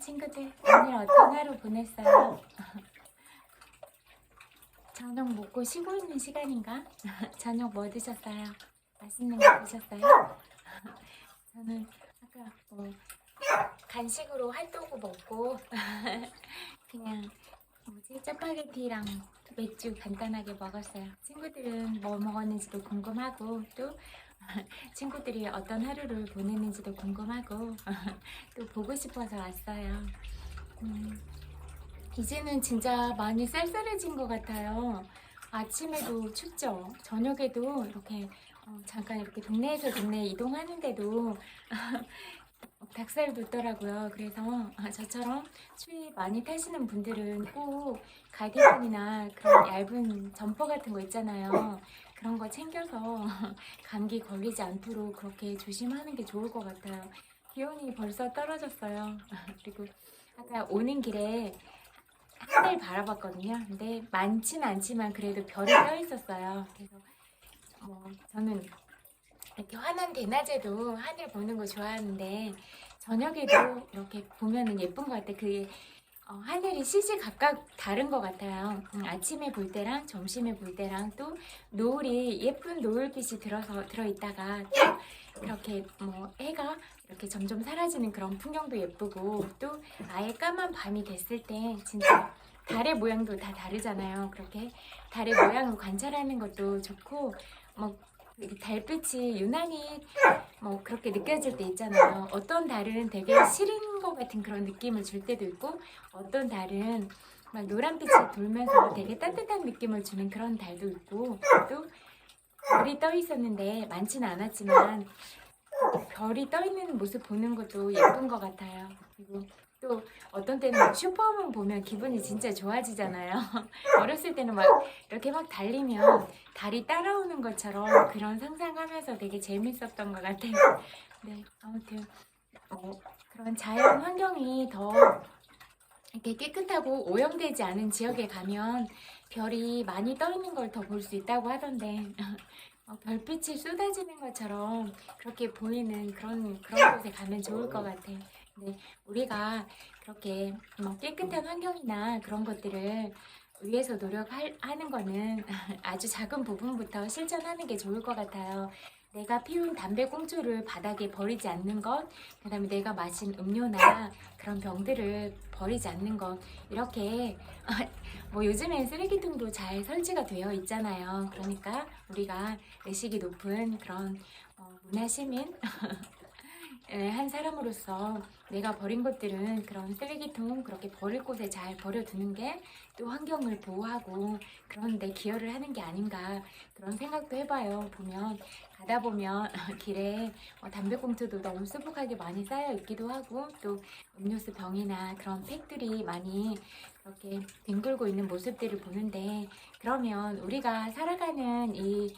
친구들, 오늘 어떤 하루 보냈어요? 저녁 먹고 쉬고 있는 시간인가? 저녁 뭐 드셨어요? 맛있는 거 드셨어요? 저는 아까 간식으로 핫도그 먹고 그냥 짜파게티랑 맥주 간단하게 먹었어요. 친구들은 뭐 먹었는지도 궁금하고 또 친구들이 어떤 하루를 보냈는지도 궁금하고 또 보고 싶어서 왔어요. 이제는 진짜 많이 쌀쌀해진 것 같아요. 아침에도 춥죠. 저녁에도 이렇게 잠깐 이렇게 동네에서 동네 이동하는데도 닭살 돋더라고요. 그래서 저처럼 추위 많이 타시는 분들은 꼭 가디건이나 그런 얇은 점퍼 같은 거 있잖아요. 그런 거 챙겨서 감기 걸리지 않도록 그렇게 조심하는 게 좋을 것 같아요. 기온이 벌써 떨어졌어요. 그리고 아까 오는 길에 하늘 바라봤거든요. 근데 많지는 않지만 그래도 별이 떠 있었어요. 그래서 저는 이렇게 환한 대낮에도 하늘 보는 거 좋아하는데 저녁에도 이렇게 보면은 예쁜 것 같아요. 그 하늘이 시시각각 다른 것 같아요. 아침에 볼 때랑 점심에 볼 때랑 또 노을이 예쁜 노을빛이 들어있다가 또 이렇게 해가 이렇게 점점 사라지는 그런 풍경도 예쁘고 또 아예 까만 밤이 됐을 때 진짜 달의 모양도 다 다르잖아요. 그렇게 달의 모양을 관찰하는 것도 좋고 달빛이 유난히 그렇게 느껴질 때 있잖아요. 어떤 달은 되게 시린 것 같은 그런 느낌을 줄 때도 있고 어떤 달은 막 노란빛이 돌면서 되게 따뜻한 느낌을 주는 그런 달도 있고 또 별이 떠 있었는데 많지는 않았지만 별이 떠 있는 모습 보는 것도 예쁜 것 같아요. 그리고 또 어떤 때는 슈퍼문 보면 기분이 진짜 좋아지잖아요. 어렸을 때는 막 이렇게 막 달리면 달이 따라오는 것처럼 그런 상상하면서 되게 재밌었던 것 같아요. 네, 아무튼 그런 자연 환경이 더 이렇게 깨끗하고 오염되지 않은 지역에 가면 별이 많이 떠 있는 걸 더 볼 수 있다고 하던데 별빛이 쏟아지는 것처럼 그렇게 보이는 그런 곳에 가면 좋을 것 같아요. 네, 우리가 그렇게 깨끗한 환경이나 그런 것들을 위해서 노력하는 거는 아주 작은 부분부터 실천하는 게 좋을 것 같아요. 내가 피운 담배꽁초를 바닥에 버리지 않는 것, 그 다음에 내가 마신 음료나 그런 병들을 버리지 않는 것, 이렇게 요즘엔 쓰레기통도 잘 설치가 되어 있잖아요. 그러니까 우리가 의식이 높은 그런 문화시민 한 사람으로서 내가 버린 것들은 그런 쓰레기통 그렇게 버릴 곳에 잘 버려두는 게 또 환경을 보호하고 그런 데 기여를 하는 게 아닌가 그런 생각도 해봐요. 가다 보면 길에 담배꽁초도 너무 수북하게 많이 쌓여 있기도 하고 또 음료수 병이나 그런 팩들이 많이 그렇게 뒹굴고 있는 모습들을 보는데 그러면 우리가 살아가는 이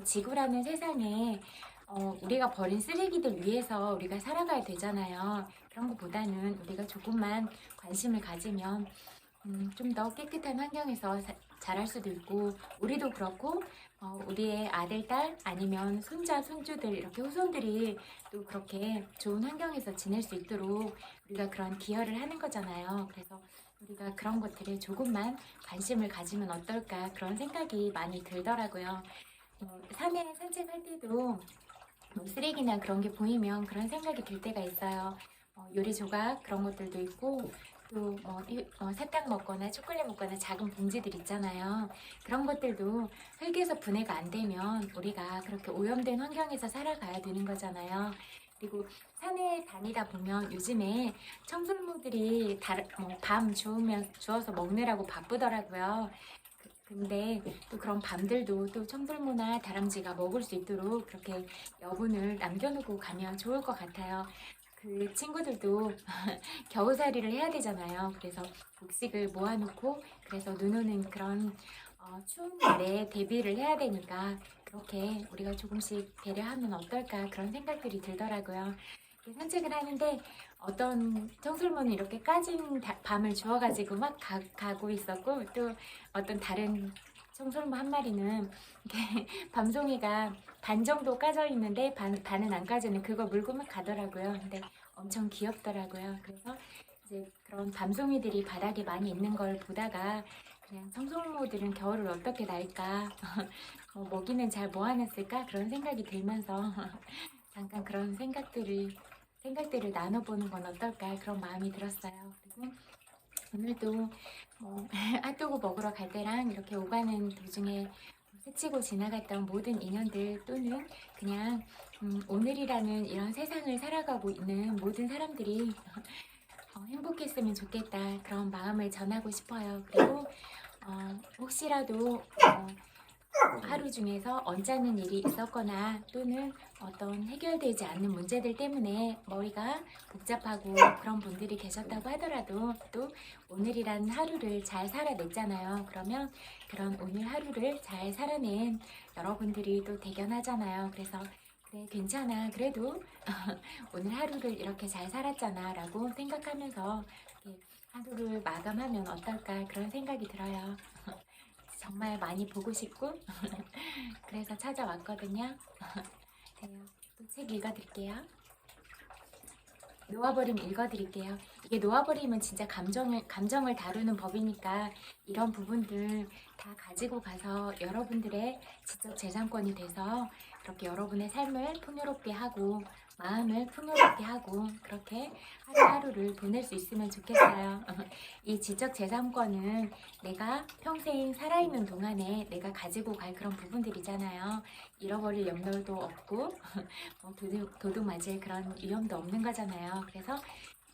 지구라는 세상에 우리가 버린 쓰레기들 위해서 우리가 살아가야 되잖아요. 그런 것보다는 우리가 조금만 관심을 가지면 좀 더 깨끗한 환경에서 자랄 수도 있고 우리도 그렇고 우리의 아들, 딸 아니면 손자, 손주들 이렇게 후손들이 또 그렇게 좋은 환경에서 지낼 수 있도록 우리가 그런 기여를 하는 거잖아요. 그래서 우리가 그런 것들에 조금만 관심을 가지면 어떨까 그런 생각이 많이 들더라고요. 산에 산책할 때도 쓰레기나 그런 게 보이면 그런 생각이 들 때가 있어요. 요리 조각 그런 것들도 있고 또 사탕 먹거나 초콜릿 먹거나 작은 봉지들 있잖아요. 그런 것들도 흙에서 분해가 안 되면 우리가 그렇게 오염된 환경에서 살아가야 되는 거잖아요. 그리고 산에 다니다 보면 요즘에 청설모들이 밤 주워서 먹느라고 바쁘더라고요. 근데 또 그런 밤들도 또 청설모나 다람쥐가 먹을 수 있도록 그렇게 여분을 남겨놓고 가면 좋을 것 같아요. 그 친구들도 겨우살이를 해야 되잖아요. 그래서 곡식을 모아놓고 그래서 눈 오는 그런 추운 날에 대비를 해야 되니까 그렇게 우리가 조금씩 배려하면 어떨까 그런 생각들이 들더라고요. 산책을 하는데 어떤 청설모는 이렇게 까진 밤을 주워가지고 막 가고 있었고 또 어떤 다른 청설모 한 마리는 이렇게 밤송이가 반 정도 까져 있는데 반은 안 까지는 그거 물고 막 가더라고요. 근데 엄청 귀엽더라고요. 그래서 이제 그런 밤송이들이 바닥에 많이 있는 걸 보다가 그냥 청송모들은 겨울을 어떻게 날까 먹이는 잘 모아놨을까 그런 생각이 들면서 잠깐 그런 생각들을 나눠보는 건 어떨까 그런 마음이 들었어요. 그리고 오늘도 뭐 핫도그 먹으러 갈 때랑 이렇게 오가는 도중에 스치고 지나갔던 모든 인연들 또는 그냥 오늘이라는 이런 세상을 살아가고 있는 모든 사람들이 행복했으면 좋겠다 그런 마음을 전하고 싶어요. 그리고 혹시라도 하루 중에서 언짢은 일이 있었거나 또는 어떤 해결되지 않는 문제들 때문에 머리가 복잡하고 그런 분들이 계셨다고 하더라도 또 오늘이라는 하루를 잘 살아냈잖아요. 그러면 그런 오늘 하루를 잘 살아낸 여러분들이 또 대견하잖아요. 그래서 그래 괜찮아 그래도 오늘 하루를 이렇게 잘 살았잖아 라고 생각하면서 이렇게 하루를 마감하면 어떨까 그런 생각이 들어요. 정말 많이 보고 싶고 그래서 찾아왔거든요. 네, 또 책 읽어드릴게요. 놓아버림 읽어드릴게요. 이게 놓아버림은 진짜 감정을 다루는 법이니까 이런 부분들 다 가지고 가서 여러분들의 지적 재산권이 돼서 그렇게 여러분의 삶을 풍요롭게 하고 마음을 풍요롭게 하고 그렇게 하루하루를 보낼 수 있으면 좋겠어요. 이 지적 재산권은 내가 평생 살아있는 동안에 내가 가지고 갈 그런 부분들이잖아요. 잃어버릴 염려도 없고 도둑 맞을 그런 위험도 없는 거잖아요. 그래서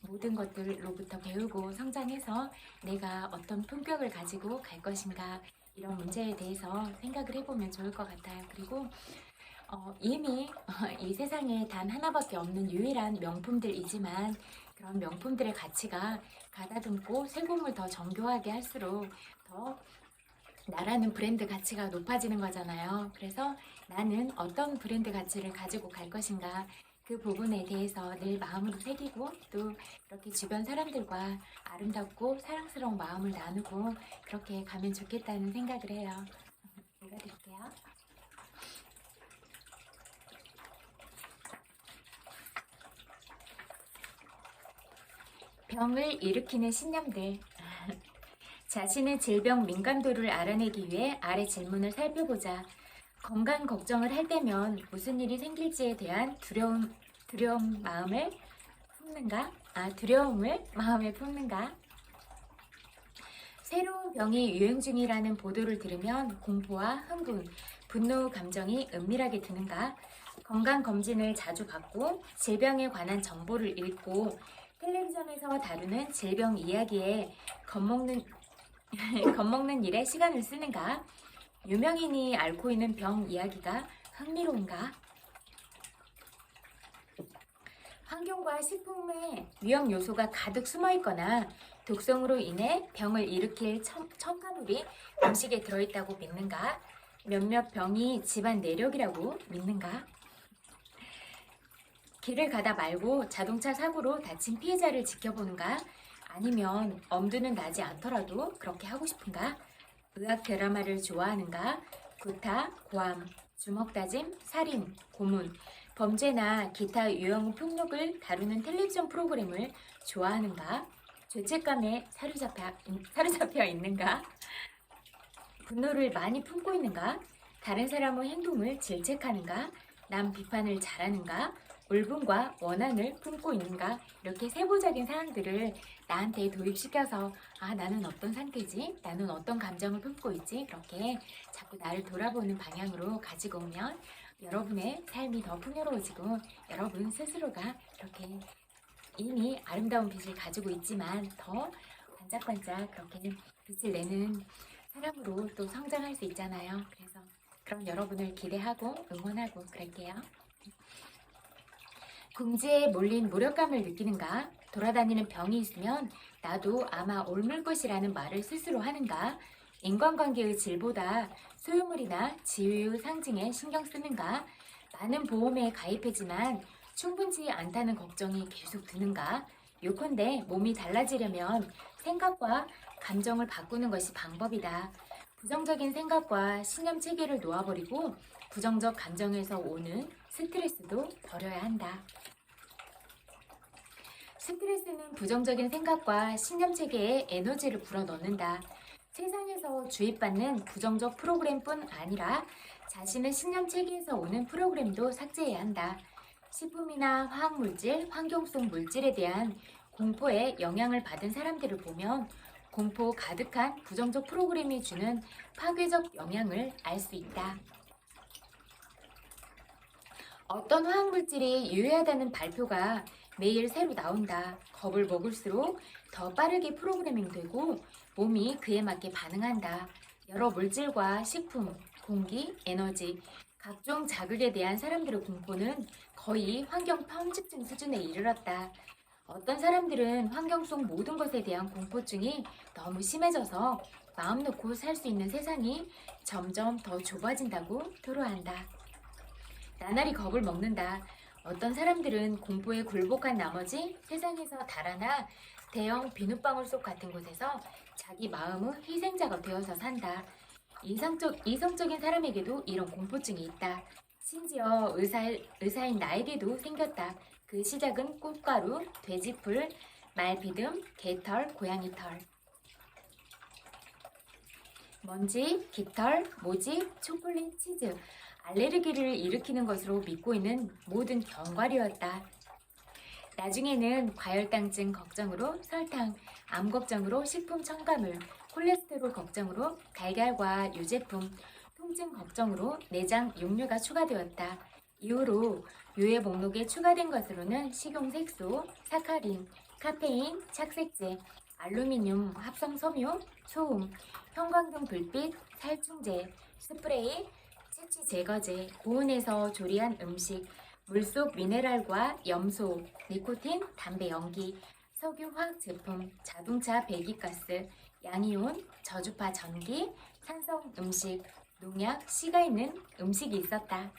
모든 것들로부터 배우고 성장해서 내가 어떤 품격을 가지고 갈 것인가 이런 문제에 대해서 생각을 해보면 좋을 것 같아요. 그리고 이미 이 세상에 단 하나밖에 없는 유일한 명품들이지만 그런 명품들의 가치가 가다듬고 쇠고물 더 정교하게 할수록 더 나라는 브랜드 가치가 높아지는 거잖아요. 그래서 나는 어떤 브랜드 가치를 가지고 갈 것인가 그 부분에 대해서 늘 마음으로 새기고 또 이렇게 주변 사람들과 아름답고 사랑스러운 마음을 나누고 그렇게 가면 좋겠다는 생각을 해요. 읽어드릴게요. 병을 일으키는 신념들. 자신의 질병 민감도를 알아내기 위해 아래 질문을 살펴보자. 건강 걱정을 할 때면 무슨 일이 생길지에 대한 두려움을 마음에 품는가? 새로운 병이 유행 중이라는 보도를 들으면 공포와 흥분, 분노 감정이 은밀하게 드는가? 건강검진을 자주 받고 질병에 관한 정보를 읽고 텔레비전에서 다루는 질병 이야기에 겁먹는 일에 시간을 쓰는가? 유명인이 앓고 있는 병 이야기가 흥미로운가? 환경과 식품에 위험 요소가 가득 숨어 있거나 독성으로 인해 병을 일으킬 첨가물이 음식에 들어있다고 믿는가? 몇몇 병이 집안 내력이라고 믿는가? 길을 가다 말고 자동차 사고로 다친 피해자를 지켜보는가? 아니면 엄두는 나지 않더라도 그렇게 하고 싶은가? 의학 드라마를 좋아하는가? 구타, 고함, 주먹다짐, 살인, 고문, 범죄나 기타 유형 폭력을 다루는 텔레비전 프로그램을 좋아하는가? 죄책감에 사로잡혀 있는가? 분노를 많이 품고 있는가? 다른 사람의 행동을 질책하는가? 남 비판을 잘하는가? 울분과 원한을 품고 있는가? 이렇게 세부적인 사항들을 나한테 도입시켜서 나는 어떤 상태지? 나는 어떤 감정을 품고 있지? 그렇게 자꾸 나를 돌아보는 방향으로 가지고 오면 여러분의 삶이 더 풍요로워지고 여러분 스스로가 이렇게 이미 아름다운 빛을 가지고 있지만 더 반짝반짝 그렇게 빛을 내는 사람으로 또 성장할 수 있잖아요. 그래서 그런 여러분을 기대하고 응원하고 그럴게요. 궁지에 몰린 무력감을 느끼는가? 돌아다니는 병이 있으면 나도 아마 옮을 것이라는 말을 스스로 하는가? 인간관계의 질보다 소유물이나 지위의 상징에 신경 쓰는가? 많은 보험에 가입했지만 충분치 않다는 걱정이 계속 드는가? 요컨대 몸이 달라지려면 생각과 감정을 바꾸는 것이 방법이다. 부정적인 생각과 신념 체계를 놓아버리고 부정적 감정에서 오는 스트레스도 버려야 한다. 스트레스는 부정적인 생각과 신념 체계에 에너지를 불어넣는다. 세상에서 주입받는 부정적 프로그램뿐 아니라 자신의 신념 체계에서 오는 프로그램도 삭제해야 한다. 식품이나 화학물질, 환경 속 물질에 대한 공포에 영향을 받은 사람들을 보면 공포 가득한 부정적 프로그램이 주는 파괴적 영향을 알 수 있다. 어떤 화학물질이 유해하다는 발표가 매일 새로 나온다. 겁을 먹을수록 더 빠르게 프로그래밍 되고 몸이 그에 맞게 반응한다. 여러 물질과 식품, 공기, 에너지, 각종 자극에 대한 사람들의 공포는 거의 환경 편집증 수준에 이르렀다. 어떤 사람들은 환경 속 모든 것에 대한 공포증이 너무 심해져서 마음 놓고 살 수 있는 세상이 점점 더 좁아진다고 토로한다. 나날이 겁을 먹는다. 어떤 사람들은 공포에 굴복한 나머지 세상에서 달아나 대형 비눗방울 속 같은 곳에서 자기 마음의 희생자가 되어서 산다. 이성적인 사람에게도 이런 공포증이 있다. 심지어 의사인 나에게도 생겼다. 그 시작은 꽃가루, 돼지풀, 말비듬, 개털, 고양이털. 먼지, 깃털, 모직, 초콜릿, 치즈, 알레르기를 일으키는 것으로 믿고 있는 모든 견과류였다. 나중에는 과혈당증 걱정으로 설탕, 암 걱정으로 식품 첨가물, 콜레스테롤 걱정으로 달걀과 유제품, 통증 걱정으로 내장 육류가 추가되었다. 이후로 유해 목록에 추가된 것으로는 식용색소, 사카린, 카페인, 착색제, 알루미늄, 합성 섬유, 소음, 형광등 불빛, 살충제, 스프레이, 채취 제거제, 고온에서 조리한 음식, 물속 미네랄과 염소, 니코틴, 담배 연기, 석유 화학 제품, 자동차 배기가스, 양이온, 저주파 전기, 산성 음식, 농약, 씨가 있는 음식이 있었다.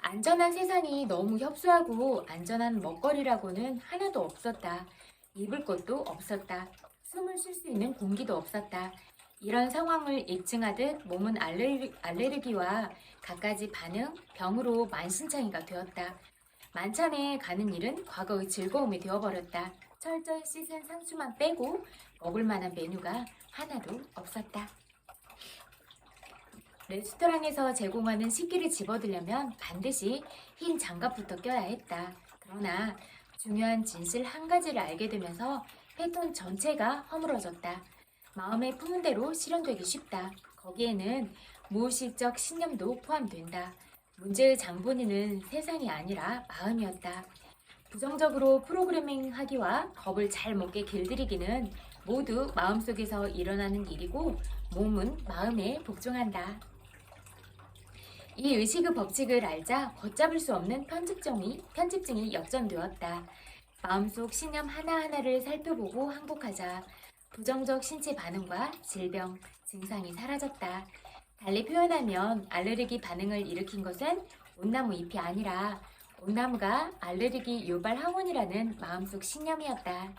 안전한 세상이 너무 협소하고 안전한 먹거리라고는 하나도 없었다. 입을 것도 없었다. 숨을 쉴 수 있는 공기도 없었다. 이런 상황을 입증하듯 몸은 알레르기와 갖가지 반응, 병으로 만신창이가 되었다. 만찬에 가는 일은 과거의 즐거움이 되어버렸다. 철저히 씻은 상추만 빼고 먹을 만한 메뉴가 하나도 없었다. 레스토랑에서 제공하는 식기를 집어들려면 반드시 흰 장갑부터 껴야 했다. 그러나 중요한 진실 한 가지를 알게 되면서 패턴 전체가 허물어졌다. 마음에 품은 대로 실현되기 쉽다. 거기에는 무의식적 신념도 포함된다. 문제의 장본인은 세상이 아니라 마음이었다. 부정적으로 프로그래밍 하기와 겁을 잘 먹게 길들이기는 모두 마음속에서 일어나는 일이고 몸은 마음에 복종한다. 이 의식의 법칙을 알자 걷잡을 수 없는 편집증이 역전되었다. 마음속 신념 하나하나를 살펴보고 항복하자 부정적 신체 반응과 질병, 증상이 사라졌다. 달리 표현하면 알레르기 반응을 일으킨 것은 온나무 잎이 아니라 온나무가 알레르기 유발 항원이라는 마음속 신념이었다.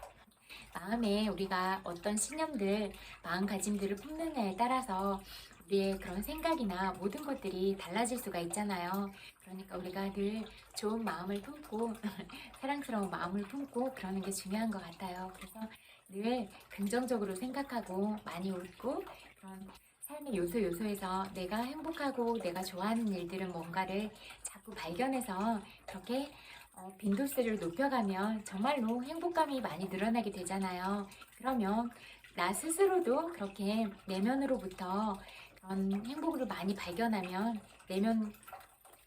마음에 우리가 어떤 신념들, 마음가짐들을 품느냐에 따라서 우리의 그런 생각이나 모든 것들이 달라질 수가 있잖아요. 그러니까 우리가 늘 좋은 마음을 품고 사랑스러운 마음을 품고 그러는 게 중요한 것 같아요. 그래서 늘 긍정적으로 생각하고 많이 웃고 그런 삶의 요소에서 내가 행복하고 내가 좋아하는 일들은 뭔가를 자꾸 발견해서 그렇게 빈도수를 높여가면 정말로 행복감이 많이 늘어나게 되잖아요. 그러면 나 스스로도 그렇게 내면으로부터 그런 행복을 많이 발견하면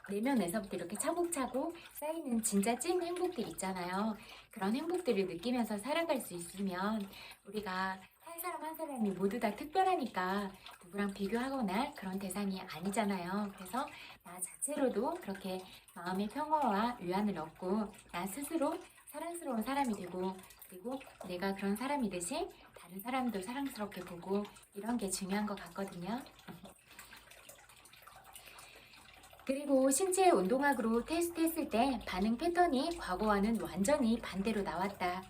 내면에서부터 이렇게 차곡차곡 쌓이는 진짜 찐 행복들 있잖아요. 그런 행복들을 느끼면서 살아갈 수 있으면 우리가 한 사람 한 사람이 모두 다 특별하니까 누구랑 비교하거나 그런 대상이 아니잖아요. 그래서 나 자체로도 그렇게 마음의 평화와 위안을 얻고 나 스스로 사랑스러운 사람이 되고 그리고 내가 그런 사람이듯이 다른 사람도 사랑스럽게 보고 이런 게 중요한 것 같거든요. 그리고 신체 운동학으로 테스트했을 때 반응 패턴이 과거와는 완전히 반대로 나왔다.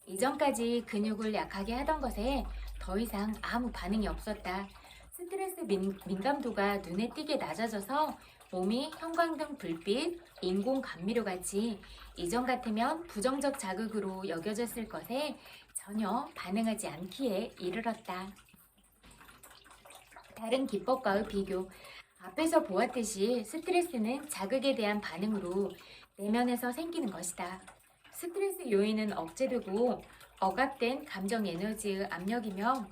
이전까지 근육을 약하게 하던 것에 더 이상 아무 반응이 없었다. 스트레스 민감도가 눈에 띄게 낮아져서 몸이 형광등 불빛, 인공 감미료 같이 이전 같으면 부정적 자극으로 여겨졌을 것에 전혀 반응하지 않기에 이르렀다. 다른 기법과의 비교. 앞에서 보았듯이 스트레스는 자극에 대한 반응으로 내면에서 생기는 것이다. 스트레스 요인은 억제되고 억압된 감정 에너지의 압력이며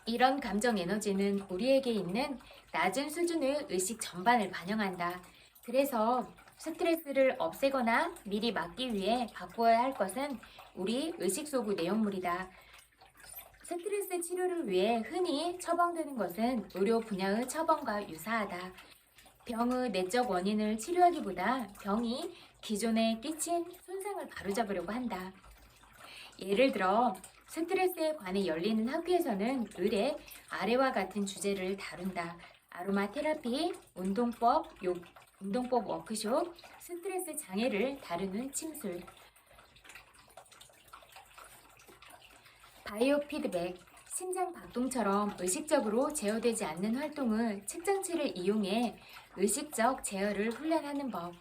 이런 감정 에너지는 우리에게 있는 낮은 수준의 의식 전반을 반영한다. 그래서 스트레스를 없애거나 미리 막기 위해 바꿔야 할 것은 우리 의식 속의 내용물이다. 스트레스 치료를 위해 흔히 처방되는 것은 의료 분야의 처방과 유사하다. 병의 내적 원인을 치료하기보다 병이 기존에 끼친 손상을 바로잡으려고 한다. 예를 들어 스트레스에 관해 열리는 학회에서는 의례 아래와 같은 주제를 다룬다. 아로마 테라피, 운동법 워크숍, 스트레스 장애를 다루는 침술. 바이오 피드백, 심장 박동처럼 의식적으로 제어되지 않는 활동을 측정치를 이용해 의식적 제어를 훈련하는 법.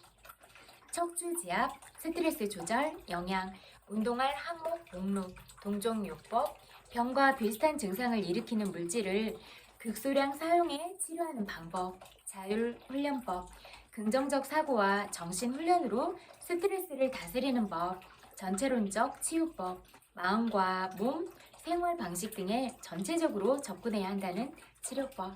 척추 지압, 스트레스 조절, 영양, 운동할 항목, 목록, 동종요법, 병과 비슷한 증상을 일으키는 물질을 극소량 사용해 치료하는 방법, 자율훈련법, 긍정적 사고와 정신훈련으로 스트레스를 다스리는 법, 전체론적 치유법, 마음과 몸, 생활 방식 등에 전체적으로 접근해야 한다는 치료법.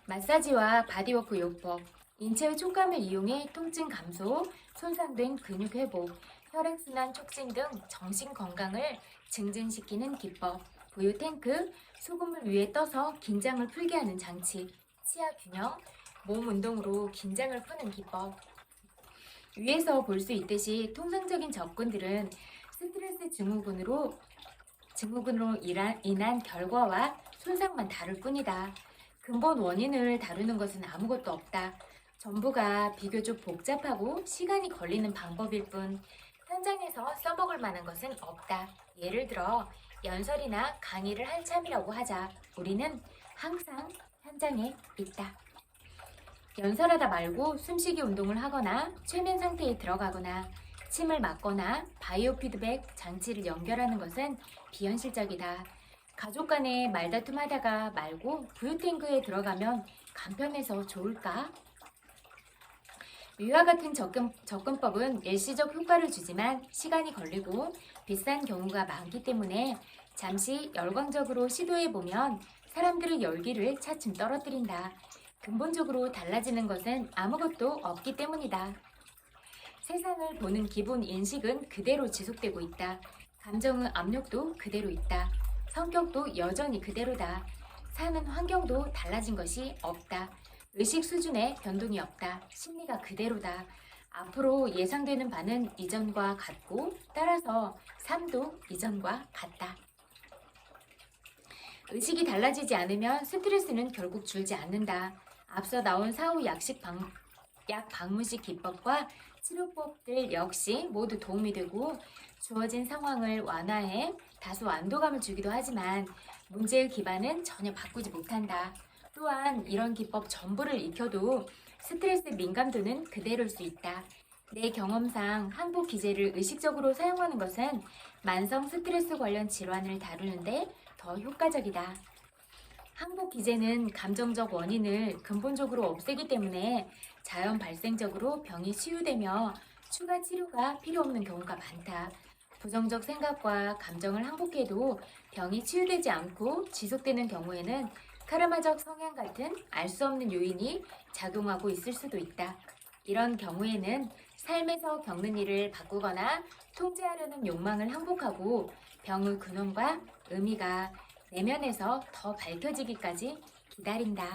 마사지와 바디워크 요법, 인체의 촉감을 이용해 통증 감소, 손상된 근육 회복, 혈액순환 촉진 등 정신 건강을 증진시키는 기법, 부유 탱크, 소금을 위에 떠서 긴장을 풀게 하는 장치, 치아 균형, 몸 운동으로 긴장을 푸는 기법. 위에서 볼 수 있듯이 통상적인 접근들은 스트레스 증후군으로 인한 결과와 손상만 다룰 뿐이다. 근본 원인을 다루는 것은 아무것도 없다. 전부가 비교적 복잡하고 시간이 걸리는 방법일 뿐 현장에서 써먹을 만한 것은 없다. 예를 들어 연설이나 강의를 한참이라고 하자. 우리는 항상 현장에 있다. 연설하다 말고 숨쉬기 운동을 하거나 최면 상태에 들어가거나 침을 맞거나 바이오 피드백 장치를 연결하는 것은 비현실적이다. 가족 간에 말다툼 하다가 말고 부유탱크에 들어가면 간편해서 좋을까? 위와 같은 접근법은 일시적 효과를 주지만 시간이 걸리고 비싼 경우가 많기 때문에 잠시 열광적으로 시도해보면 사람들의 열기를 차츰 떨어뜨린다. 근본적으로 달라지는 것은 아무것도 없기 때문이다. 세상을 보는 기본 인식은 그대로 지속되고 있다. 감정의 압력도 그대로 있다. 성격도 여전히 그대로다. 사는 환경도 달라진 것이 없다. 의식 수준에 변동이 없다. 심리가 그대로다. 앞으로 예상되는 바는 이전과 같고 따라서 삶도 이전과 같다. 의식이 달라지지 않으면 스트레스는 결국 줄지 않는다. 앞서 나온 사후 약 방문식 기법과 치료법들 역시 모두 도움이 되고 주어진 상황을 완화해 다소 안도감을 주기도 하지만 문제의 기반은 전혀 바꾸지 못한다. 또한 이런 기법 전부를 익혀도 스트레스 민감도는 그대로일 수 있다. 내 경험상 항복 기제를 의식적으로 사용하는 것은 만성 스트레스 관련 질환을 다루는데 더 효과적이다. 항복 기제는 감정적 원인을 근본적으로 없애기 때문에 자연 발생적으로 병이 치유되며 추가 치료가 필요 없는 경우가 많다. 부정적 생각과 감정을 항복해도 병이 치유되지 않고 지속되는 경우에는 카르마적 성향 같은 알 수 없는 요인이 작용하고 있을 수도 있다. 이런 경우에는 삶에서 겪는 일을 바꾸거나 통제하려는 욕망을 항복하고 병의 근원과 의미가 내면에서 더 밝혀지기까지 기다린다.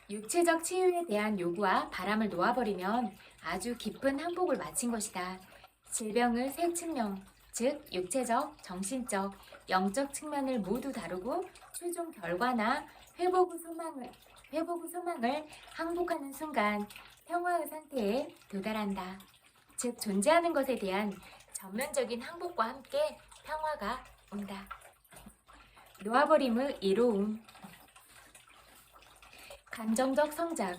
육체적 치유에 대한 요구와 바람을 놓아버리면 아주 깊은 항복을 마친 것이다. 질병의 세 측면, 즉 육체적, 정신적, 영적 측면을 모두 다루고 최종 결과나 회복의 소망을 항복하는 순간 평화의 상태에 도달한다. 즉 존재하는 것에 대한 전면적인 항복과 함께 평화가 온다. 놓아버림의 이로움. 감정적 성장.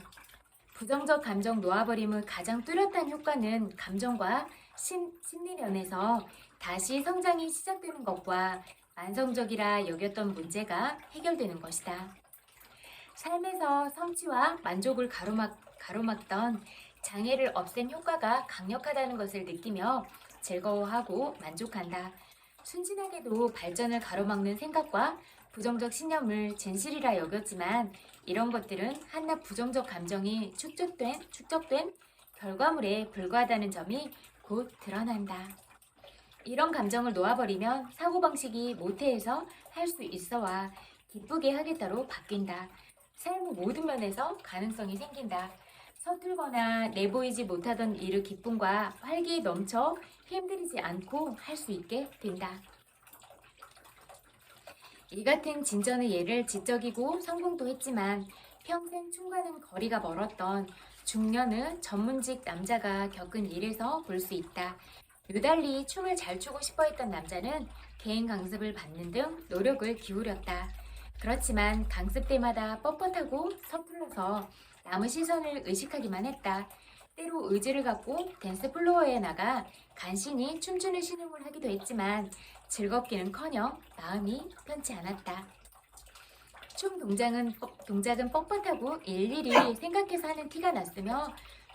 부정적 감정 놓아버림의 가장 뚜렷한 효과는 감정과 심리면에서 다시 성장이 시작되는 것과 만성적이라 여겼던 문제가 해결되는 것이다. 삶에서 성취와 만족을 가로막던 장애를 없앤 효과가 강력하다는 것을 느끼며 즐거워하고 만족한다. 순진하게도 발전을 가로막는 생각과 부정적 신념을 진실이라 여겼지만 이런 것들은 한낱 부정적 감정이 축적된 결과물에 불과하다는 점이 곧 드러난다. 이런 감정을 놓아버리면 사고방식이 모태에서 할 수 있어와 기쁘게 하겠다로 바뀐다. 삶의 모든 면에서 가능성이 생긴다. 서툴거나 내보이지 못하던 일의 기쁨과 활기에 넘쳐 힘들이지 않고 할 수 있게 된다. 이 같은 진전의 예를 지적이고 성공도 했지만 평생 춤과는 거리가 멀었던 중년의 전문직 남자가 겪은 일에서 볼 수 있다. 유달리 춤을 잘 추고 싶어 했던 남자는 개인 강습을 받는 등 노력을 기울였다. 그렇지만 강습 때마다 뻣뻣하고 서툴러서 남의 시선을 의식하기만 했다. 때로 의지를 갖고 댄스 플로어에 나가 간신히 춤추는 신용을 하기도 했지만 즐겁기는커녕 마음이 편치 않았다. 춤 동작은 뻣뻣하고 일일이 생각해서 하는 티가 났으며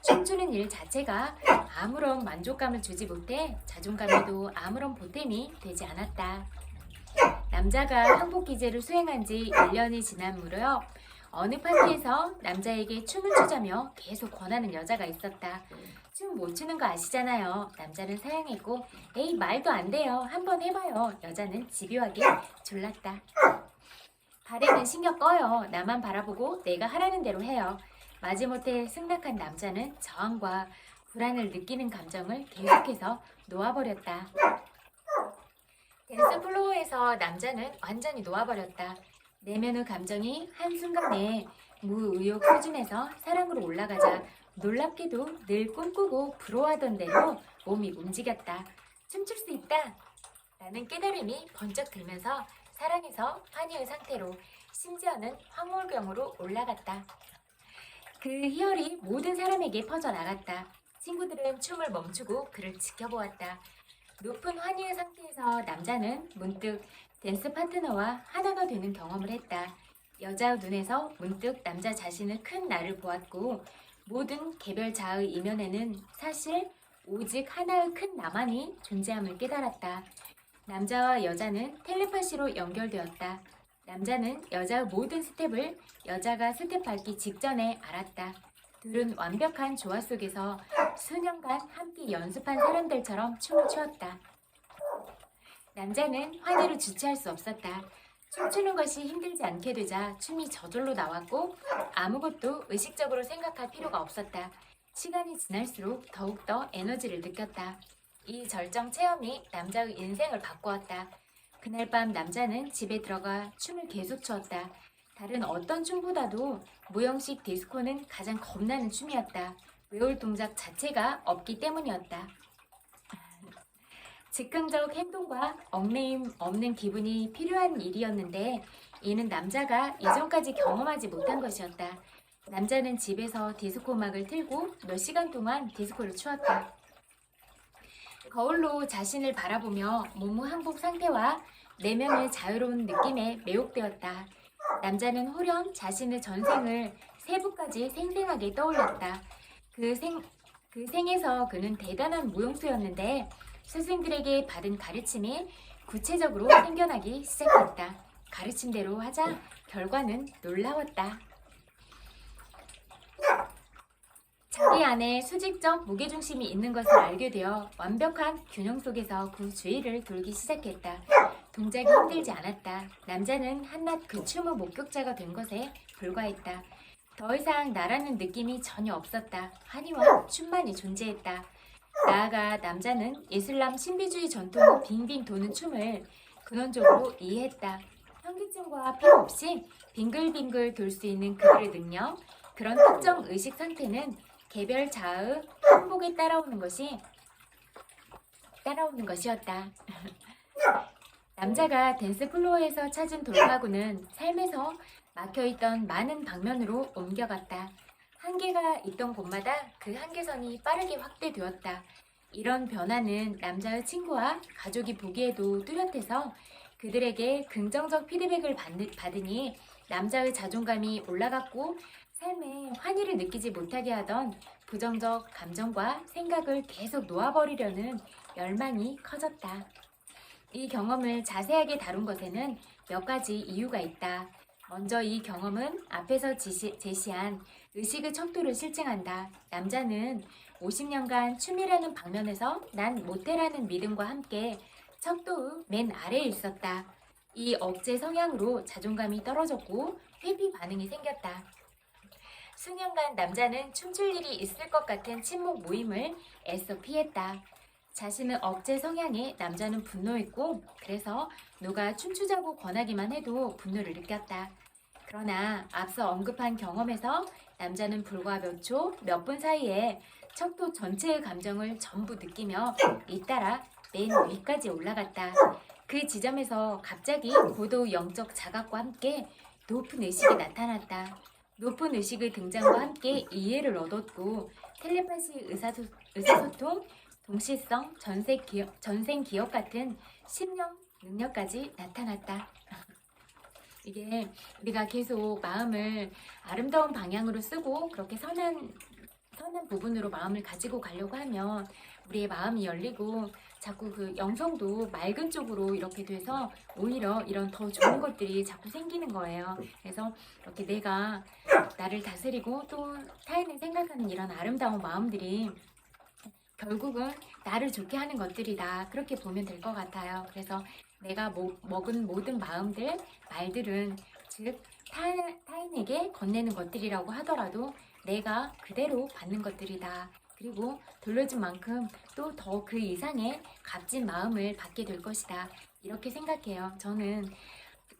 춤추는 일 자체가 아무런 만족감을 주지 못해 자존감에도 아무런 보탬이 되지 않았다. 남자가 한복 기제를 수행한 지 1년이 지난 무렵 어느 파티에서 남자에게 춤을 추자며 계속 권하는 여자가 있었다. 춤 못 추는 거 아시잖아요. 남자는 사양했고 에이 말도 안 돼요. 한번 해봐요. 여자는 집요하게 졸랐다. 발에는 신경 꺼요. 나만 바라보고 내가 하라는 대로 해요. 마지못해 승낙한 남자는 저항과 불안을 느끼는 감정을 계속해서 놓아버렸다. 댄스 플로어에서 남자는 완전히 놓아버렸다. 내면의 감정이 한순간에 무의욕 수준에서 사랑으로 올라가자 놀랍게도 늘 꿈꾸고 부러워하던 대로 몸이 움직였다. 춤출 수 있다! 라는 깨달음이 번쩍 들면서 사랑에서 환희의 상태로 심지어는 황홀경으로 올라갔다. 그 희열이 모든 사람에게 퍼져나갔다. 친구들은 춤을 멈추고 그를 지켜보았다. 높은 환희의 상태에서 남자는 문득 댄스 파트너와 하나가 되는 경험을 했다. 여자의 눈에서 문득 남자 자신의 큰 나를 보았고 모든 개별 자아의 이면에는 사실 오직 하나의 큰 나만이 존재함을 깨달았다. 남자와 여자는 텔레파시로 연결되었다. 남자는 여자의 모든 스텝을 여자가 스텝 밟기 직전에 알았다. 둘은 완벽한 조화 속에서 수년간 함께 연습한 사람들처럼 춤을 추었다. 남자는 환희를 주체할 수 없었다. 춤추는 것이 힘들지 않게 되자 춤이 저절로 나왔고 아무것도 의식적으로 생각할 필요가 없었다. 시간이 지날수록 더욱더 에너지를 느꼈다. 이 절정 체험이 남자의 인생을 바꾸었다. 그날 밤 남자는 집에 들어가 춤을 계속 추었다. 다른 어떤 춤보다도 무형식 디스코는 가장 겁나는 춤이었다. 외울 동작 자체가 없기 때문이었다. 즉흥적 행동과 얽매임 없는 기분이 필요한 일이었는데 이는 남자가 이전까지 경험하지 못한 것이었다. 남자는 집에서 디스코 음악을 틀고 몇 시간 동안 디스코를 추었다. 거울로 자신을 바라보며 몸무항복 상태와 내면의 자유로운 느낌에 매혹되었다. 남자는 홀연 자신의 전생을 세부까지 생생하게 떠올렸다. 그 생에서 그는 대단한 무용수였는데 스승들에게 받은 가르침이 구체적으로 생겨나기 시작했다. 가르침대로 하자 결과는 놀라웠다. 자기 안에 수직적 무게중심이 있는 것을 알게 되어 완벽한 균형 속에서 그 주위를 돌기 시작했다. 동작이 힘들지 않았다. 남자는 한낱 그 춤의 목격자가 된 것에 불과했다. 더 이상 나라는 느낌이 전혀 없었다. 환희와 춤만이 존재했다. 나아가 남자는 이슬람 신비주의 전통의 빙빙 도는 춤을 근원적으로 이해했다. 현기증과 필요 없이 빙글빙글 돌 수 있는 그들의 능력, 그런 특정 의식 상태는 개별 자아의 행복에 따라오는 것이었다. 남자가 댄스 플로어에서 찾은 돌파구는 삶에서 막혀있던 많은 방면으로 옮겨갔다. 한계가 있던 곳마다 그 한계선이 빠르게 확대되었다. 이런 변화는 남자의 친구와 가족이 보기에도 뚜렷해서 그들에게 긍정적 피드백을 받으니 남자의 자존감이 올라갔고 삶에 환희를 느끼지 못하게 하던 부정적 감정과 생각을 계속 놓아버리려는 열망이 커졌다. 이 경험을 자세하게 다룬 것에는 몇 가지 이유가 있다. 먼저 이 경험은 앞에서 제시한 의식의 척도를 실증한다. 남자는 50년간 춤이라는 방면에서 난 못해라는 믿음과 함께 척도의 맨 아래에 있었다. 이 억제 성향으로 자존감이 떨어졌고 회피 반응이 생겼다. 수년간 남자는 춤출 일이 있을 것 같은 친목 모임을 애써 피했다. 자신은 억제 성향에 남자는 분노했고 그래서 누가 춤추자고 권하기만 해도 분노를 느꼈다. 그러나 앞서 언급한 경험에서 남자는 불과 몇 초, 몇 분 사이에 척도 전체의 감정을 전부 느끼며 잇따라 맨 위까지 올라갔다. 그 지점에서 갑자기 고도 영적 자각과 함께 높은 의식이 나타났다. 높은 의식의 등장과 함께 이해를 얻었고 텔레파시 의사소통, 동시성, 전생 기억 같은 심령 능력까지 나타났다. 이게 우리가 계속 마음을 아름다운 방향으로 쓰고 그렇게 선한 부분으로 마음을 가지고 가려고 하면 우리의 마음이 열리고 자꾸 그 영성도 맑은 쪽으로 이렇게 돼서 오히려 이런 더 좋은 것들이 자꾸 생기는 거예요. 그래서 이렇게 내가 나를 다스리고 또 타인을 생각하는 이런 아름다운 마음들이 결국은 나를 좋게 하는 것들이다. 그렇게 보면 될 것 같아요. 그래서 내가 먹은 모든 마음들, 말들은 즉 타인에게 건네는 것들이라고 하더라도 내가 그대로 받는 것들이다. 그리고 돌려준 만큼 또 더 그 이상의 값진 마음을 받게 될 것이다. 이렇게 생각해요. 저는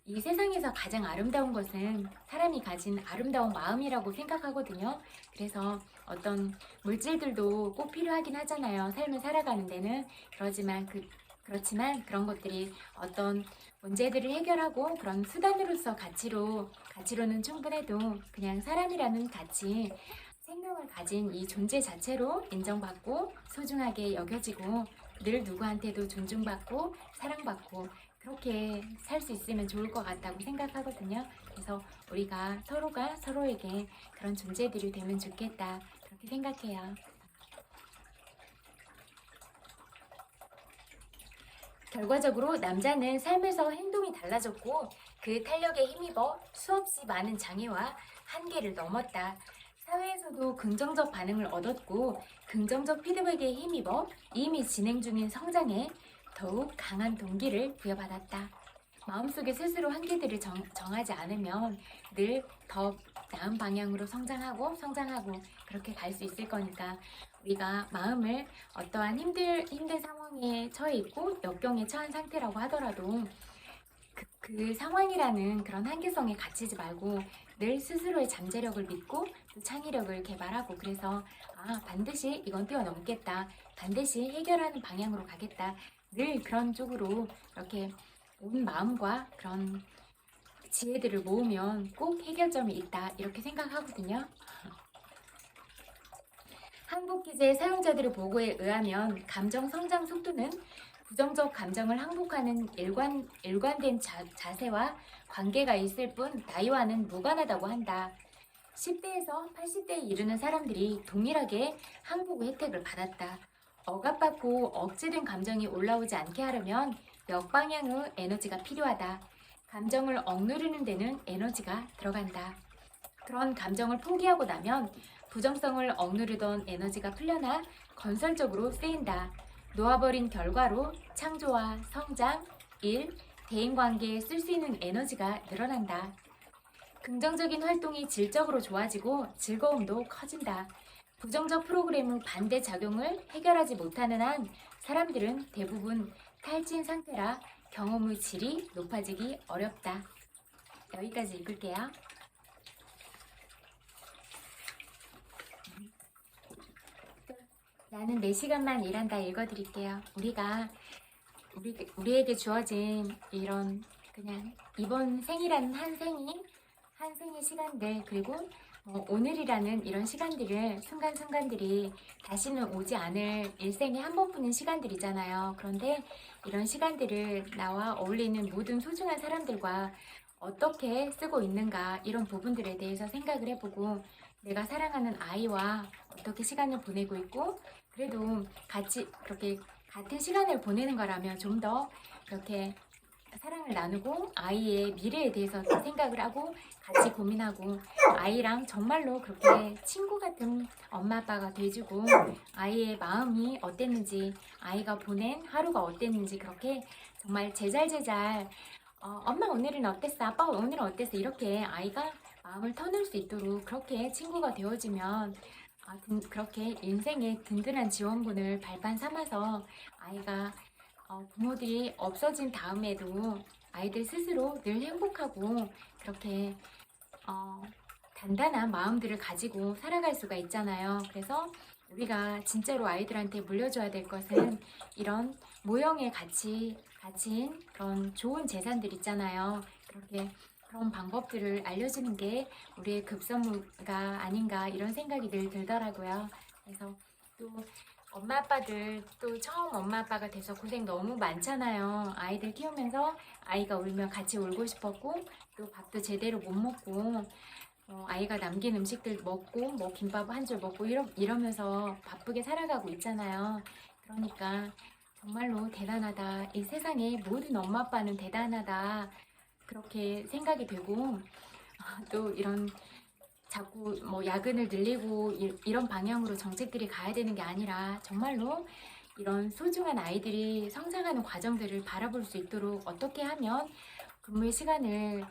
이 세상에서 가장 아름다운 것은 사람이 가진 아름다운 마음이라고 생각하거든요. 그래서 어떤 물질들도 꼭 필요하긴 하잖아요. 삶을 살아가는 데는. 그렇지만 그런 것들이 어떤 문제들을 해결하고 그런 수단으로서 가치로는 충분해도 그냥 사람이라는 가치, 생명을 가진 이 존재 자체로 인정받고 소중하게 여겨지고 늘 누구한테도 존중받고 사랑받고 그렇게 살 수 있으면 좋을 것 같다고 생각하거든요. 그래서 우리가 서로가 서로에게 그런 존재들이 되면 좋겠다. 그렇게 생각해요. 결과적으로 남자는 삶에서 행동이 달라졌고 그 탄력에 힘입어 수없이 많은 장애와 한계를 넘었다. 사회에서도 긍정적 반응을 얻었고 긍정적 피드백에 힘입어 이미 진행 중인 성장에 더욱 강한 동기를 부여받았다. 마음속에 스스로 한계들을 정하지 않으면 늘 더 나은 방향으로 성장하고 그렇게 갈 수 있을 거니까 우리가 마음을 어떠한 힘든 상황에 처해 있고 역경에 처한 상태라고 하더라도 그 상황이라는 그런 한계성에 갇히지 말고 늘 스스로의 잠재력을 믿고 또 창의력을 개발하고 그래서 반드시 이건 뛰어넘겠다. 반드시 해결하는 방향으로 가겠다. 늘 그런 쪽으로 이렇게 온 마음과 그런 지혜들을 모으면 꼭 해결점이 있다. 이렇게 생각하거든요. 한국기재 사용자들의 보고에 의하면 감정 성장 속도는 부정적 감정을 항복하는 일관된 자세와 관계가 있을 뿐 나이와는 무관하다고 한다. 10대에서 80대에 이르는 사람들이 동일하게 항복 혜택을 받았다. 억압받고 억제된 감정이 올라오지 않게 하려면 역방향의 에너지가 필요하다. 감정을 억누르는 데는 에너지가 들어간다. 그런 감정을 포기하고 나면 부정성을 억누르던 에너지가 풀려나 건설적으로 쓰인다. 놓아버린 결과로 창조와 성장, 일, 대인관계에 쓸 수 있는 에너지가 늘어난다. 긍정적인 활동이 질적으로 좋아지고 즐거움도 커진다. 부정적 프로그램의 반대 작용을 해결하지 못하는 한 사람들은 대부분 탈진 상태라 경험의 질이 높아지기 어렵다. 여기까지 읽을게요. 나는 4시간만 일한다 읽어드릴게요. 우리가 우리에게 주어진 이런 그냥 이번 생이라는 한 생의 시간들, 그리고 오늘이라는 이런 시간들을, 순간순간들이 다시는 오지 않을 일생에 한 번뿐인 시간들이잖아요. 그런데 이런 시간들을 나와 어울리는 모든 소중한 사람들과 어떻게 쓰고 있는가, 이런 부분들에 대해서 생각을 해보고, 내가 사랑하는 아이와 어떻게 시간을 보내고 있고, 그래도 같이 그렇게 같은 시간을 보내는 거라면 좀 더 이렇게 사랑을 나누고 아이의 미래에 대해서 생각을 하고 같이 고민하고, 아이랑 정말로 그렇게 친구 같은 엄마 아빠가 돼주고, 아이의 마음이 어땠는지, 아이가 보낸 하루가 어땠는지 그렇게 정말 제잘제잘 엄마 오늘은 어땠어? 아빠 오늘은 어땠어? 이렇게 아이가 마음을 터놓을 수 있도록 그렇게 친구가 되어주면, 그렇게 인생의 든든한 지원군을 발판 삼아서 아이가 부모들이 없어진 다음에도 아이들 스스로 늘 행복하고 그렇게 단단한 마음들을 가지고 살아갈 수가 있잖아요. 그래서 우리가 진짜로 아이들한테 물려줘야 될 것은 이런 모형에 가진 그런 좋은 재산들 있잖아요. 그렇게 그런 방법들을 알려주는 게 우리의 급선무가 아닌가, 이런 생각이 늘 들더라고요. 그래서 또 엄마 아빠들, 또 처음 엄마 아빠가 돼서 고생 너무 많잖아요. 아이들 키우면서 아이가 울면 같이 울고 싶었고, 또 밥도 제대로 못 먹고, 아이가 남긴 음식들 먹고, 김밥 한 줄 먹고 이러면서 바쁘게 살아가고 있잖아요. 그러니까 정말로 대단하다. 이 세상의 모든 엄마 아빠는 대단하다. 그렇게 생각이 되고, 또 이런 자꾸 야근을 늘리고 이런 방향으로 정책들이 가야 되는 게 아니라, 정말로 이런 소중한 아이들이 성장하는 과정들을 바라볼 수 있도록 어떻게 하면 근무의 시간을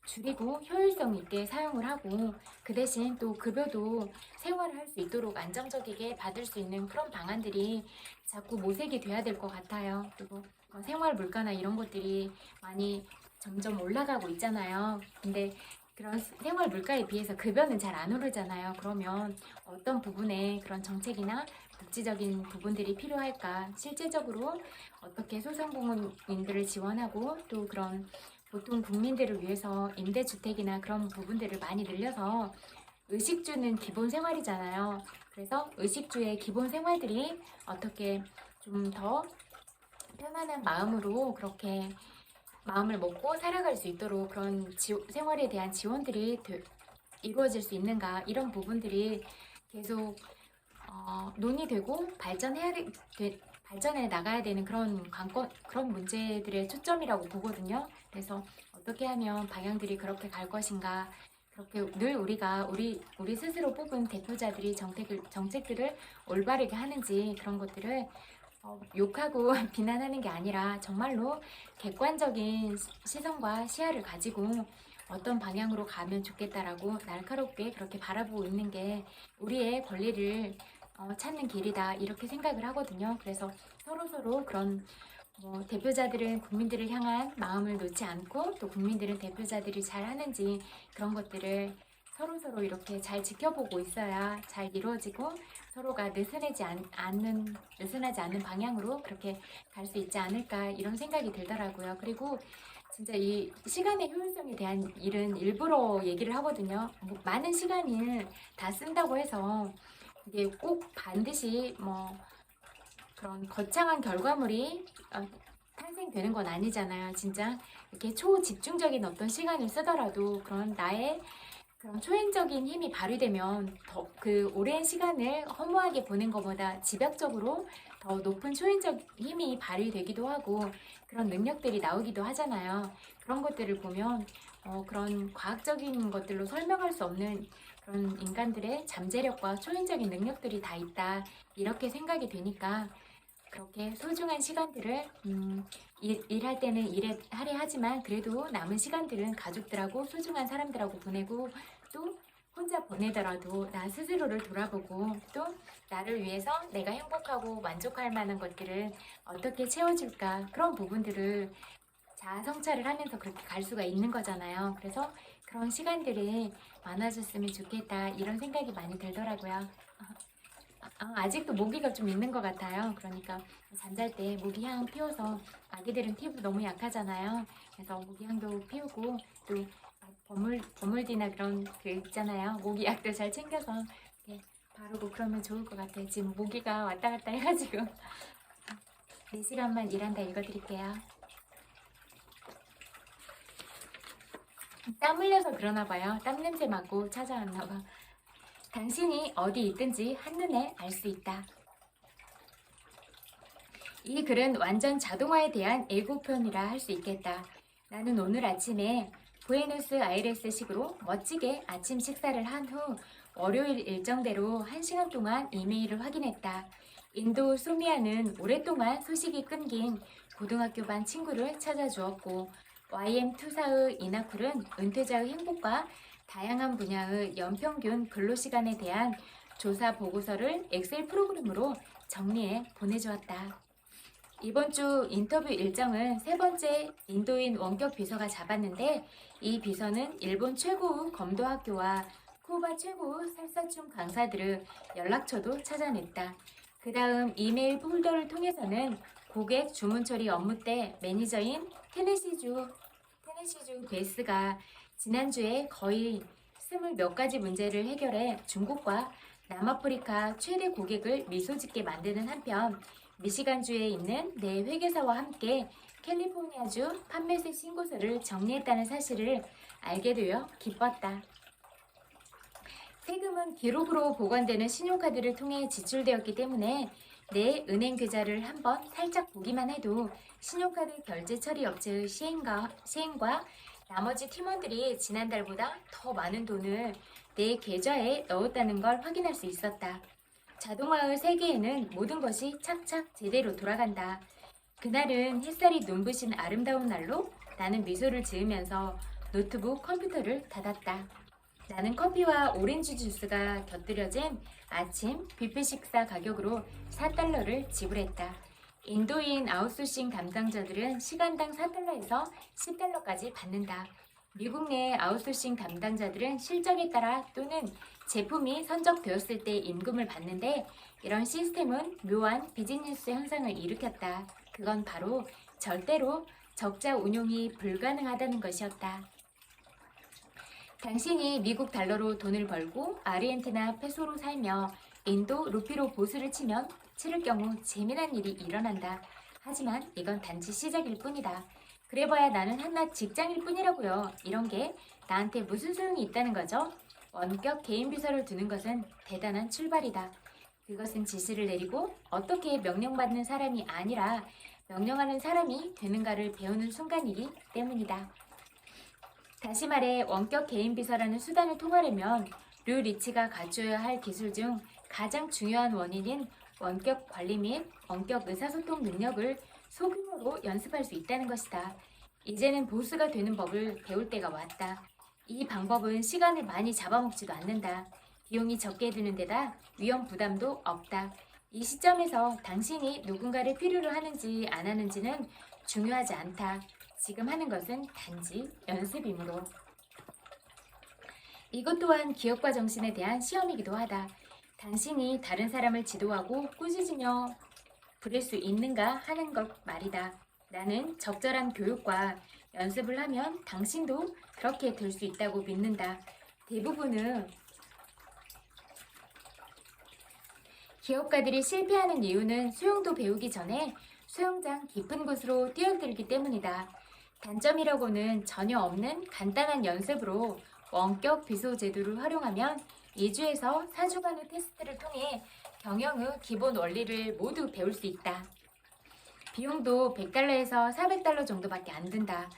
줄이고 효율성 있게 사용을 하고, 그 대신 또 급여도 생활을 할 수 있도록 안정적이게 받을 수 있는 그런 방안들이 자꾸 모색이 돼야 될 것 같아요. 그리고 생활 물가나 이런 것들이 많이 점점 올라가고 있잖아요. 근데 그런 생활 물가에 비해서 급여는 잘 안 오르잖아요. 그러면 어떤 부분에 그런 정책이나 복지적인 부분들이 필요할까? 실제적으로 어떻게 소상공인들을 지원하고, 또 그런 보통 국민들을 위해서 임대주택이나 그런 부분들을 많이 늘려서, 의식주는 기본 생활이잖아요. 그래서 의식주의 기본 생활들이 어떻게 좀 더 편안한 마음으로 그렇게 마음을 먹고 살아갈 수 있도록 그런 생활에 대한 지원들이 이루어질 수 있는가, 이런 부분들이 계속 논의되고 발전해 나가야 되는 그런 그런 문제들의 초점이라고 보거든요. 그래서 어떻게 하면 방향들이 그렇게 갈 것인가, 그렇게 늘 우리 스스로 뽑은 대표자들이 정책들을 올바르게 하는지, 그런 것들을 욕하고 비난하는 게 아니라 정말로 객관적인 시선과 시야를 가지고 어떤 방향으로 가면 좋겠다라고 날카롭게 그렇게 바라보고 있는 게 우리의 권리를 찾는 길이다, 이렇게 생각을 하거든요. 그래서 서로서로 그런 대표자들은 국민들을 향한 마음을 놓지 않고, 또 국민들은 대표자들이 잘 하는지, 그런 것들을 서로서로 이렇게 잘 지켜보고 있어야 잘 이루어지고, 서로가 느슨하지 않는 방향으로 그렇게 갈 수 있지 않을까, 이런 생각이 들더라고요. 그리고 진짜 이 시간의 효율성에 대한 일은 일부러 얘기를 하거든요. 많은 시간을 다 쓴다고 해서 이게 꼭 반드시 그런 거창한 결과물이 탄생되는 건 아니잖아요. 진짜 이렇게 초집중적인 어떤 시간을 쓰더라도 그런 나의 그런 초인적인 힘이 발휘되면 더 그 오랜 시간을 허무하게 보낸 것보다 집약적으로 더 높은 초인적 힘이 발휘되기도 하고, 그런 능력들이 나오기도 하잖아요. 그런 것들을 보면 그런 과학적인 것들로 설명할 수 없는 그런 인간들의 잠재력과 초인적인 능력들이 다 있다, 이렇게 생각이 되니까, 그렇게 소중한 시간들을 일할 때는 하려 하지만, 그래도 남은 시간들은 가족들하고 소중한 사람들하고 보내고, 또 혼자 보내더라도 나 스스로를 돌아보고, 또 나를 위해서 내가 행복하고 만족할 만한 것들을 어떻게 채워줄까, 그런 부분들을 자아 성찰을 하면서 그렇게 갈 수가 있는 거잖아요. 그래서 그런 시간들이 많아졌으면 좋겠다, 이런 생각이 많이 들더라고요. 아직도 모기가 좀 있는 것 같아요. 그러니까 잠잘 때 모기향 피워서 아기들은 피부 너무 약하잖아요. 그래서 모기향도 피우고 또 버물디나 그런 그 있잖아요. 모기약도 잘 챙겨서 이렇게 바르고 그러면 좋을 것 같아요. 지금 모기가 왔다 갔다 해가지고 4시간만 일한다 읽어드릴게요. 땀 흘려서 그러나 봐요. 땀 냄새 맡고 찾아왔나 봐. 당신이 어디 있든지 한눈에 알 수 있다. 이 글은 완전 자동화에 대한 예고편이라 할 수 있겠다. 나는 오늘 아침에 부에노스아이레스식으로 멋지게 아침 식사를 한 후 월요일 일정대로 1시간 동안 이메일을 확인했다. 인도 소미아는 오랫동안 소식이 끊긴 고등학교 반 친구를 찾아주었고 YM 투사의 이나쿨은 은퇴자의 행복과 다양한 분야의 연평균 근로시간에 대한 조사 보고서를 엑셀 프로그램으로 정리해 보내주었다. 이번 주 인터뷰 일정은 3번째 인도인 원격 비서가 잡았는데 이 비서는 일본 최고의 검도학교와 쿠바 최고의 살사춤 강사들의 연락처도 찾아냈다. 그 다음 이메일 폴더를 통해서는 고객 주문 처리 업무 때 매니저인 테네시주 베스가 지난주에 거의 20몇 가지 문제를 해결해 중국과 남아프리카 최대 고객을 미소 짓게 만드는 한편 미시간주에 있는 내 회계사와 함께 캘리포니아주 판매세 신고서를 정리했다는 사실을 알게 되어 기뻤다. 세금은 기록으로 보관되는 신용카드를 통해 지출되었기 때문에 내 은행 계좌를 한번 살짝 보기만 해도 신용카드 결제 처리 업체의 시행과 나머지 팀원들이 지난달보다 더 많은 돈을 내 계좌에 넣었다는 걸 확인할 수 있었다. 자동화의 세계에는 모든 것이 착착 제대로 돌아간다. 그날은 햇살이 눈부신 아름다운 날로 나는 미소를 지으면서 노트북 컴퓨터를 닫았다. 나는 커피와 오렌지 주스가 곁들여진 아침 뷔페 식사 가격으로 4달러를 지불했다. 인도인 아웃소싱 담당자들은 시간당 4달러에서 10달러까지 받는다. 미국 내 아웃소싱 담당자들은 실적에 따라 또는 제품이 선적되었을 때 임금을 받는데 이런 시스템은 묘한 비즈니스 현상을 일으켰다. 그건 바로 절대로 적자 운용이 불가능하다는 것이었다. 당신이 미국 달러로 돈을 벌고 아르헨티나 페소로 살며 인도 루피로 보수를 치를 경우 재미난 일이 일어난다. 하지만 이건 단지 시작일 뿐이다. 그래봐야 나는 한낱 직장일 뿐이라고요. 이런 게 나한테 무슨 소용이 있다는 거죠? 원격 개인 비서를 두는 것은 대단한 출발이다. 그것은 지시를 내리고 어떻게 명령받는 사람이 아니라 명령하는 사람이 되는가를 배우는 순간이기 때문이다. 다시 말해 원격 개인 비서라는 수단을 통하려면 류 리치가 갖춰야 할 기술 중 가장 중요한 원인인 원격 관리 및 원격 의사소통 능력을 소규모로 연습할 수 있다는 것이다. 이제는 보스가 되는 법을 배울 때가 왔다. 이 방법은 시간을 많이 잡아먹지도 않는다. 비용이 적게 드는 데다 위험 부담도 없다. 이 시점에서 당신이 누군가를 필요로 하는지 안 하는지는 중요하지 않다. 지금 하는 것은 단지 연습이므로. 이것 또한 기업가 정신에 대한 시험이기도 하다. 당신이 다른 사람을 지도하고 꾸짖으며 부릴 수 있는가 하는 것 말이다. 나는 적절한 교육과 연습을 하면 당신도 그렇게 될 수 있다고 믿는다. 대부분은 기업가들이 실패하는 이유는 수영도 배우기 전에 수영장 깊은 곳으로 뛰어들기 때문이다. 단점이라고는 전혀 없는 간단한 연습으로 원격 비서 제도를 활용하면 2주에서 4주간의 테스트를 통해 경영의 기본 원리를 모두 배울 수 있다. 비용도 100달러에서 400달러 정도밖에 안 든다.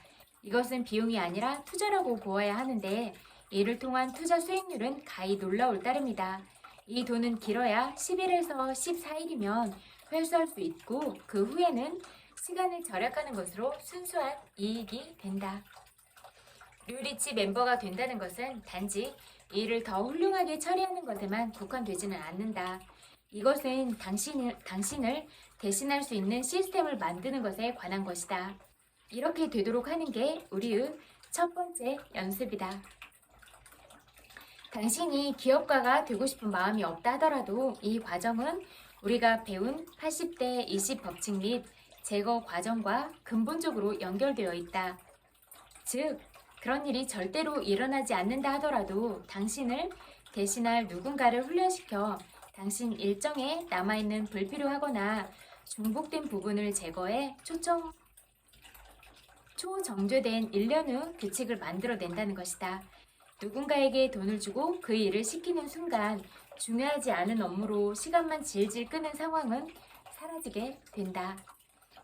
이것은 비용이 아니라 투자라고 보아야 하는데 이를 통한 투자 수익률은 가히 놀라울 따름이다. 이 돈은 길어야 10일에서 14일이면 회수할 수 있고 그 후에는 시간을 절약하는 것으로 순수한 이익이 된다. 류리치 멤버가 된다는 것은 단지 일을 더 훌륭하게 처리하는 것에만 국한되지는 않는다. 이것은 당신을 대신할 수 있는 시스템을 만드는 것에 관한 것이다. 이렇게 되도록 하는 게 우리의 첫 번째 연습이다. 당신이 기업가가 되고 싶은 마음이 없다 하더라도 이 과정은 우리가 배운 80대 20 법칙 및 제거 과정과 근본적으로 연결되어 있다. 즉, 그런 일이 절대로 일어나지 않는다 하더라도 당신을 대신할 누군가를 훈련시켜 당신 일정에 남아있는 불필요하거나 중복된 부분을 제거해 초정제된 1년 후 규칙을 만들어낸다는 것이다. 누군가에게 돈을 주고 그 일을 시키는 순간 중요하지 않은 업무로 시간만 질질 끄는 상황은 사라지게 된다.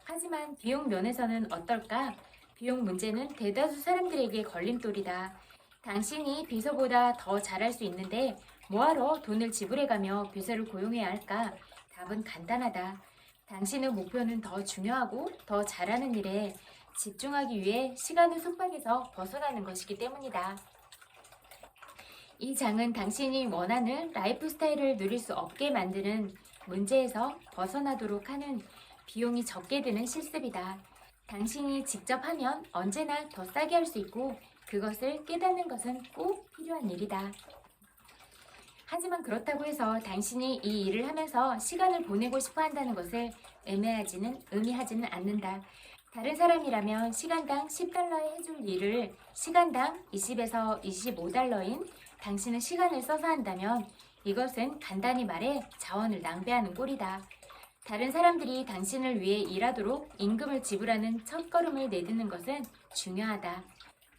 하지만 비용 면에서는 어떨까? 비용 문제는 대다수 사람들에게 걸림돌이다. 당신이 비서보다 더 잘할 수 있는데 뭐하러 돈을 지불해가며 비서를 고용해야 할까? 답은 간단하다. 당신의 목표는 더 중요하고 더 잘하는 일에 집중하기 위해 시간의 속박에서 벗어나는 것이기 때문이다. 이 장은 당신이 원하는 라이프 스타일을 누릴 수 없게 만드는 문제에서 벗어나도록 하는 비용이 적게 드는 실습이다. 당신이 직접 하면 언제나 더 싸게 할 수 있고 그것을 깨닫는 것은 꼭 필요한 일이다. 하지만 그렇다고 해서 당신이 이 일을 하면서 시간을 보내고 싶어 한다는 것을 의미하지는 않는다. 다른 사람이라면 시간당 10달러에 해줄 일을 시간당 20에서 25달러인 당신은 시간을 써서 한다면 이것은 간단히 말해 자원을 낭비하는 꼴이다. 다른 사람들이 당신을 위해 일하도록 임금을 지불하는 첫걸음을 내딛는 것은 중요하다.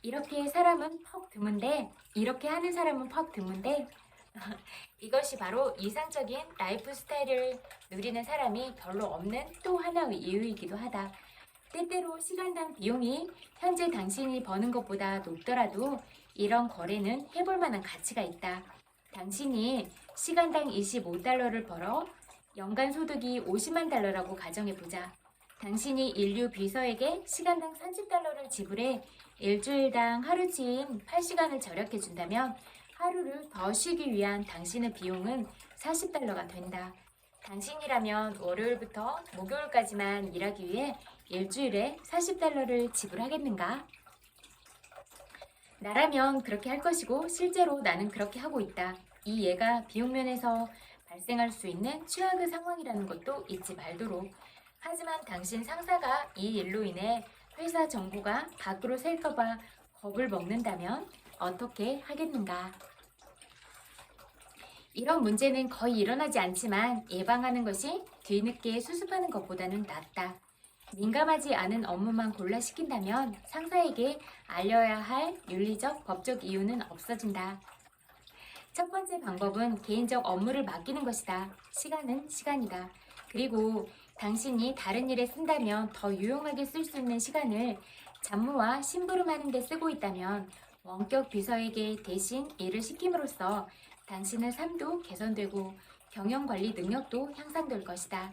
이렇게 하는 사람은 퍽 드문데 이것이 바로 이상적인 라이프 스타일을 누리는 사람이 별로 없는 또 하나의 이유이기도 하다. 때때로 시간당 비용이 현재 당신이 버는 것보다 높더라도 이런 거래는 해볼 만한 가치가 있다. 당신이 시간당 25달러를 벌어 연간 소득이 50만 달러라고 가정해보자. 당신이 인류 비서에게 시간당 30달러를 지불해 일주일당 하루치인 8시간을 절약해준다면 하루를 더 쉬기 위한 당신의 비용은 40달러가 된다. 당신이라면 월요일부터 목요일까지만 일하기 위해 일주일에 40달러를 지불하겠는가? 나라면 그렇게 할 것이고 실제로 나는 그렇게 하고 있다. 이 예가 비용면에서 발생할 수 있는 최악의 상황이라는 것도 잊지 말도록. 하지만 당신 상사가 이 일로 인해 회사 정보가 밖으로 셀까봐 겁을 먹는다면 어떻게 하겠는가? 이런 문제는 거의 일어나지 않지만 예방하는 것이 뒤늦게 수습하는 것보다는 낫다. 민감하지 않은 업무만 골라 시킨다면 상사에게 알려야 할 윤리적, 법적 이유는 없어진다. 첫 번째 방법은 개인적 업무를 맡기는 것이다. 시간은 시간이다. 그리고 당신이 다른 일에 쓴다면 더 유용하게 쓸 수 있는 시간을 잡무와 심부름하는 데 쓰고 있다면 원격 비서에게 대신 일을 시킴으로써 당신의 삶도 개선되고 경영관리 능력도 향상될 것이다.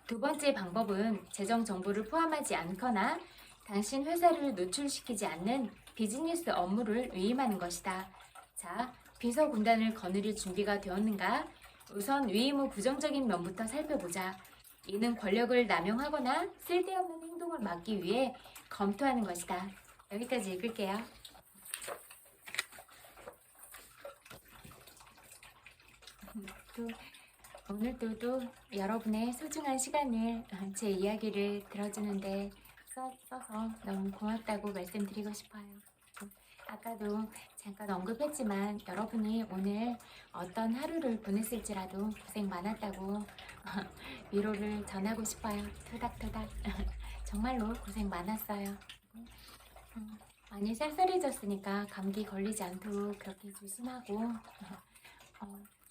두 번째 방법은 재정 정보를 포함하지 않거나 당신 회사를 노출시키지 않는 비즈니스 업무를 위임하는 것이다. 자, 비서 군단을 거느릴 준비가 되었는가? 우선 위임 후 부정적인 면부터 살펴보자. 이는 권력을 남용하거나 쓸데없는 행동을 막기 위해 검토하는 것이다. 여기까지 읽을게요. 오늘도 또 여러분의 소중한 시간을 제 이야기를 들어주는데 써서 너무 고맙다고 말씀드리고 싶어요. 아까도 잠깐 언급했지만 여러분이 오늘 어떤 하루를 보냈을지라도 고생 많았다고 위로를 전하고 싶어요. 토닥토닥. 정말로 고생 많았어요. 많이 쌀쌀해졌으니까 감기 걸리지 않도록 그렇게 조심하고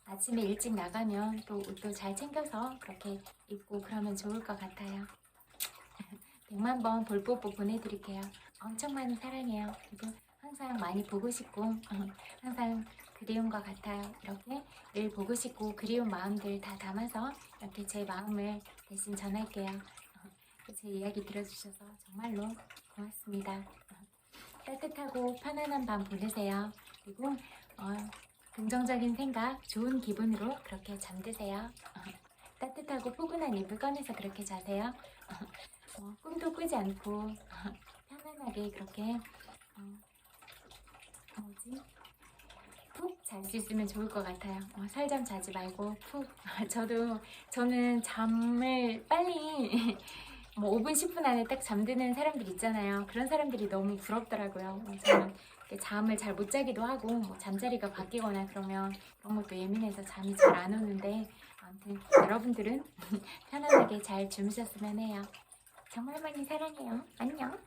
아침에 일찍 나가면 또 옷도 잘 챙겨서 그렇게 입고 그러면 좋을 것 같아요. 100만 번 볼뽀뽀 보내드릴게요. 엄청 많이 사랑해요. 그리고 항상 많이 보고 싶고 항상 그리운 것 같아요. 이렇게 늘 보고 싶고 그리운 마음들 다 담아서 이렇게 제 마음을 대신 전할게요. 제 이야기 들어주셔서 정말로 고맙습니다. 따뜻하고 편안한 밤 보내세요. 그리고 긍정적인 생각, 좋은 기분으로 그렇게 잠드세요. 따뜻하고 포근한 이불 꺼내서 그렇게 자세요. 꿈도 꾸지 않고 편안하게 그렇게 푹 잘 수 있으면 좋을 것 같아요. 살잠 자지 말고 푹. 저는 잠을 빨리 뭐 5분, 10분 안에 딱 잠드는 사람들 있잖아요. 그런 사람들이 너무 부럽더라고요. 저는 이렇게 잠을 잘 못 자기도 하고 뭐 잠자리가 바뀌거나 그러면 그런 것도 예민해서 잠이 잘 안 오는데 아무튼 여러분들은 편안하게 잘 주무셨으면 해요. 정말 많이 사랑해요. 안녕.